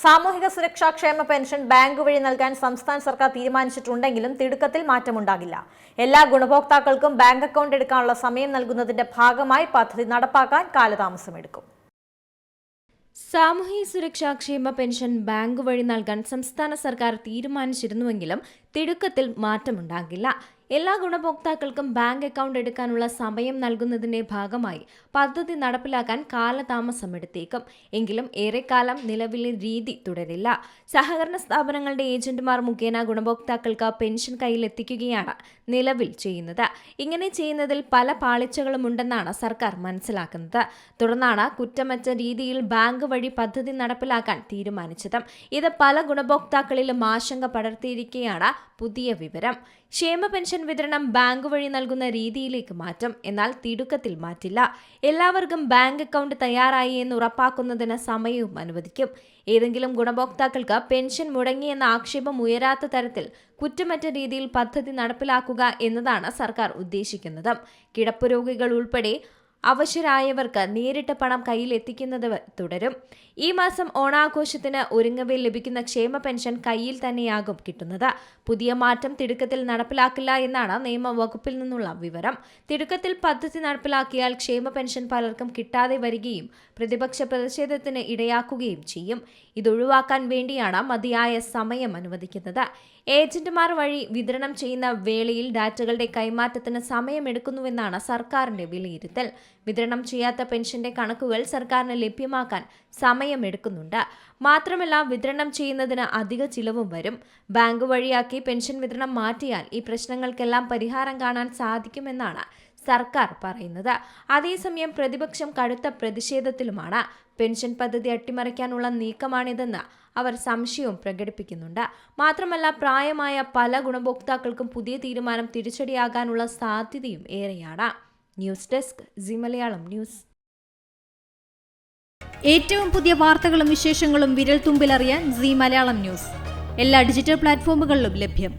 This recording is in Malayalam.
സാമൂഹിക സുരക്ഷാ ക്ഷേമ പെൻഷൻ ബാങ്ക് വഴി നൽകാൻ സംസ്ഥാന സർക്കാർ തീരുമാനിച്ചിട്ടുണ്ടെങ്കിലും തിടുക്കത്തിൽ മാറ്റമുണ്ടാകില്ല. എല്ലാ ഗുണഭോക്താക്കൾക്കും ബാങ്ക് അക്കൗണ്ട് എടുക്കാനുള്ള സമയം നൽകുന്നതിന്റെ ഭാഗമായി പദ്ധതി നടപ്പാക്കാൻ കാലതാമസമെടുക്കും. സാമൂഹിക സുരക്ഷാ ക്ഷേമ പെൻഷൻ ബാങ്ക് വഴി നൽകാൻ സംസ്ഥാന സർക്കാർ തീരുമാനിച്ചിരുന്നുവെങ്കിലും തിടുക്കത്തിൽ മാറ്റമുണ്ടാകില്ല. എല്ലാ ഗുണഭോക്താക്കൾക്കും ബാങ്ക് അക്കൗണ്ട് എടുക്കാനുള്ള സമയം നൽകുന്നതിന്റെ ഭാഗമായി പദ്ധതി നടപ്പിലാക്കാൻ കാലതാമസമെടുത്തേക്കും. എങ്കിലും ഏറെക്കാലം നിലവിലെ രീതി തുടരില്ല. സഹകരണ സ്ഥാപനങ്ങളുടെ ഏജന്റുമാർ മുഖേന ഗുണഭോക്താക്കൾക്ക് പെൻഷൻ കയ്യിലെത്തിക്കുകയാണ് നിലവിൽ ചെയ്യുന്നത്. ഇങ്ങനെ ചെയ്യുന്നതിൽ പല പാളിച്ചകളും ഉണ്ടെന്നാണ് സർക്കാർ മനസ്സിലാക്കുന്നത്. തുടർന്നാണ് കുറ്റമറ്റ രീതിയിൽ ബാങ്ക് വഴി പദ്ധതി നടപ്പിലാക്കാൻ തീരുമാനിച്ചത്. ഇത് പല ഗുണഭോക്താക്കളിലും ആശങ്ക പടർത്തിയിരിക്കെയാണ് പുതിയ വിവരം. ക്ഷേമ പെൻഷൻ വിതരണം ബാങ്ക് വഴി നൽകുന്ന രീതിയിലേക്ക് മാറ്റും. എന്നാൽ തിടുക്കത്തിൽ മാറ്റില്ല. എല്ലാവർക്കും ബാങ്ക് അക്കൗണ്ട് തയ്യാറായി എന്ന് ഉറപ്പാക്കുന്നതിന് സമയവും അനുവദിക്കും. ഏതെങ്കിലും ഗുണഭോക്താക്കൾക്ക് പെൻഷൻ മുടങ്ങിയെന്ന ആക്ഷേപം ഉയരാത്ത തരത്തിൽ കുറ്റമറ്റ രീതിയിൽ പദ്ധതി നടപ്പിലാക്കുക എന്നതാണ് സർക്കാർ ഉദ്ദേശിക്കുന്നത്. കിടപ്പ് രോഗികൾ ഉൾപ്പെടെ അവശരായവർക്ക് നേരിട്ട് പണം കയ്യിലെത്തിക്കുന്നത് തുടരും. ഈ മാസം ഓണാഘോഷത്തിന് ഒരുങ്ങവേ ലഭിക്കുന്ന ക്ഷേമ പെൻഷൻ കയ്യിൽ തന്നെയാകും കിട്ടുന്നത്. പുതിയ മാറ്റം തിടുക്കത്തിൽ നടപ്പിലാക്കില്ല എന്നാണ് നിയമവകുപ്പിൽ നിന്നുള്ള വിവരം. തിടുക്കത്തിൽ പദ്ധതി നടപ്പിലാക്കിയാൽ ക്ഷേമ പെൻഷൻ പലർക്കും കിട്ടാതെ വരികയും പ്രതിപക്ഷ പ്രതിഷേധത്തിന് ഇടയാക്കുകയും ചെയ്യും. ഇതൊഴിവാക്കാൻ വേണ്ടിയാണ് മതിയായ സമയം അനുവദിക്കുന്നത്. ഏജന്റുമാർ വഴി വിതരണം ചെയ്യുന്ന വേളയിൽ ഡാറ്റകളുടെ കൈമാറ്റത്തിന് സമയമെടുക്കുന്നുവെന്നാണ് സർക്കാരിന്റെ വിലയിരുത്തൽ. വിതരണം ചെയ്യാത്ത പെൻഷന്റെ കണക്കുകൾ സർക്കാരിന് ലഭ്യമാക്കാൻ സമയമെടുക്കുന്നുണ്ട്. മാത്രമല്ല, വിതരണം ചെയ്യുന്നതിന് അധിക ചിലവും വരും. ബാങ്ക് വഴിയാക്കി പെൻഷൻ വിതരണം മാറ്റിയാൽ ഈ പ്രശ്നങ്ങൾക്കെല്ലാം പരിഹാരം കാണാൻ സാധിക്കുമെന്നാണ് സർക്കാർ പറയുന്നത്. അതേസമയം പ്രതിപക്ഷം കടുത്ത പ്രതിഷേധത്തിലുമാണ്. പെൻഷൻ പദ്ധതി അട്ടിമറിക്കാനുള്ള നീക്കമാണിതെന്ന് അവർ സംശയവും പ്രകടിപ്പിക്കുന്നുണ്ട്. മാത്രമല്ല, പ്രായമായ പല ഗുണഭോക്താക്കൾക്കും പുതിയ തീരുമാനം തിരിച്ചടിയാകാനുള്ള സാധ്യതയും ഏറെയാണ്. News desk C Malayalam news. ഏറ്റവും പുതിയ വാർത്തകളും വിശേഷങ്ങളും വിരൽ തുമ്പിലറിയാൻ സി മലയാളം ന്യൂസ് എല്ലാ ഡിജിറ്റൽ പ്ലാറ്റ്ഫോമുകളിലും ലഭ്യം.